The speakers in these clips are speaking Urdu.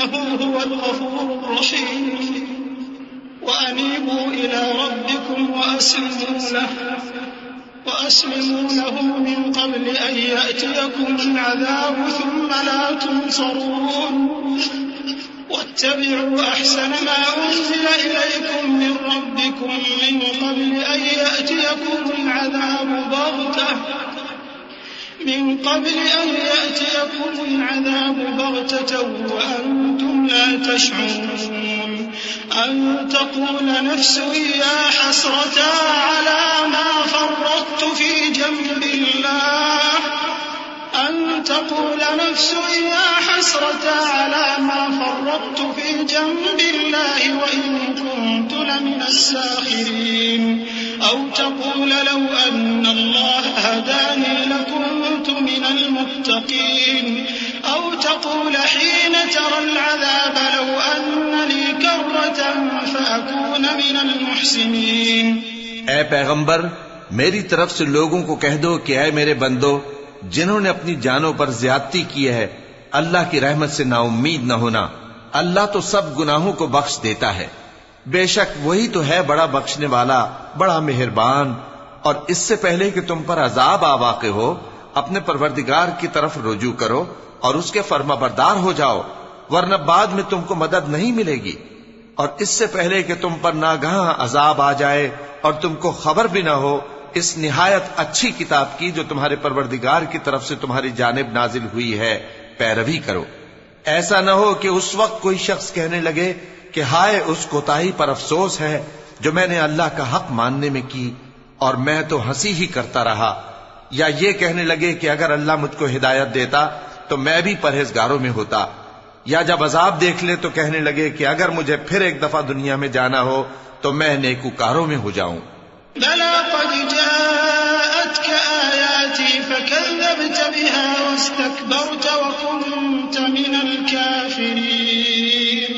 إنه هو الغفور الرحيم وأنيبوا إلى ربكم وأسلموا له من قبل أن يأتيكم العذاب ثم لا تنصرون واتبعوا أحسن ما أنزل إليكم من ربكم من قبل أن يأتيكم العذاب بغتة وأنتم لا تشعرون أن تقول نفس يا حسرة على ما فرطت في جنب الله وإن كنت لمن الساخرين أو تقول لو أن الله هداني لكنت من المتقين أو تقول حين ترى العذاب لو أن لي كرة فأكون من المحسنين. اے پیغمبر میری طرف سے لوگوں کو کہہ دو کہ اے میرے بندو جنہوں نے اپنی جانوں پر زیادتی کی ہے اللہ کی رحمت سے نا امید نہ ہونا. اللہ تو سب گناہوں کو بخش دیتا ہے، بے شک وہی تو ہے بڑا بخشنے والا بڑا مہربان. اور اس سے پہلے کہ تم پر عذاب آ واقع ہو اپنے پروردگار کی طرف رجوع کرو اور اس کے فرما بردار ہو جاؤ، ورنہ بعد میں تم کو مدد نہیں ملے گی. اور اس سے پہلے کہ تم پر ناگہاں عذاب آ جائے اور تم کو خبر بھی نہ ہو اس نہایت اچھی کتاب کی جو تمہارے پروردگار کی طرف سے تمہاری جانب نازل ہوئی ہے پیروی کرو. ایسا نہ ہو کہ اس وقت کوئی شخص کہنے لگے کہ ہائے اس کوتاہی پر افسوس ہے جو میں نے اللہ کا حق ماننے میں کی اور میں تو ہنسی ہی کرتا رہا، یا یہ کہنے لگے کہ اگر اللہ مجھ کو ہدایت دیتا تو میں بھی پرہیزگاروں میں ہوتا، یا جب عذاب دیکھ لے تو کہنے لگے کہ اگر مجھے پھر ایک دفعہ دنیا میں جانا ہو تو میں نیکوکاروں میں ہو جاؤں. بلى قد جاءتك آياتي فكذبت بها واستكبرت وكنت من الكافرين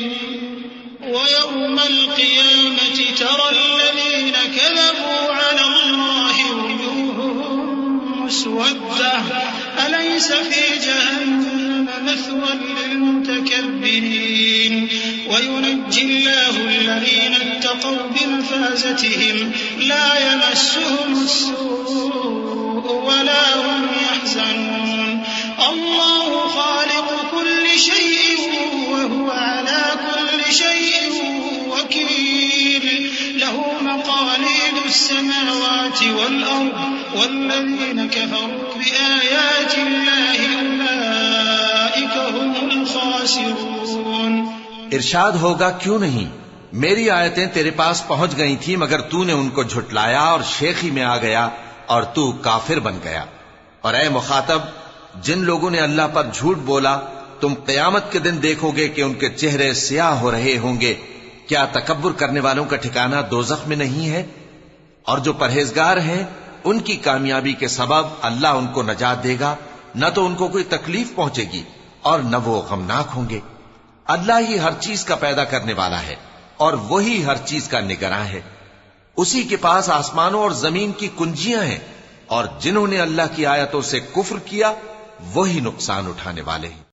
ويوم القيامة ترى الذين كذبوا على الله وجوههم مسودة أليس في جهنم مثوى للمتكبرين وينجي الله الذين اتقوا بمفازتهم لا يمسهم السوء ولا هم يحزنون الله خالق كل شيء وهو على كل شيء وكيل له مقاليد السماوات والأرض والذين كفروا بآيات الله أولئك هم الخاسرون. ارشاد ہوگا کیوں نہیں، میری آیتیں تیرے پاس پہنچ گئی تھی مگر تو نے ان کو جھٹلایا اور شیخی میں آ گیا اور تو کافر بن گیا. اور اے مخاطب جن لوگوں نے اللہ پر جھوٹ بولا تم قیامت کے دن دیکھو گے کہ ان کے چہرے سیاہ ہو رہے ہوں گے. کیا تکبر کرنے والوں کا ٹھکانہ دوزخ میں نہیں ہے؟ اور جو پرہیزگار ہیں ان کی کامیابی کے سبب اللہ ان کو نجات دے گا، نہ تو ان کو کوئی تکلیف پہنچے گی اور نہ وہ غمناک ہوں گے. اللہ ہی ہر چیز کا پیدا کرنے والا ہے اور وہی ہر چیز کا نگراں ہے. اسی کے پاس آسمانوں اور زمین کی کنجیاں ہیں، اور جنہوں نے اللہ کی آیتوں سے کفر کیا وہی نقصان اٹھانے والے ہیں.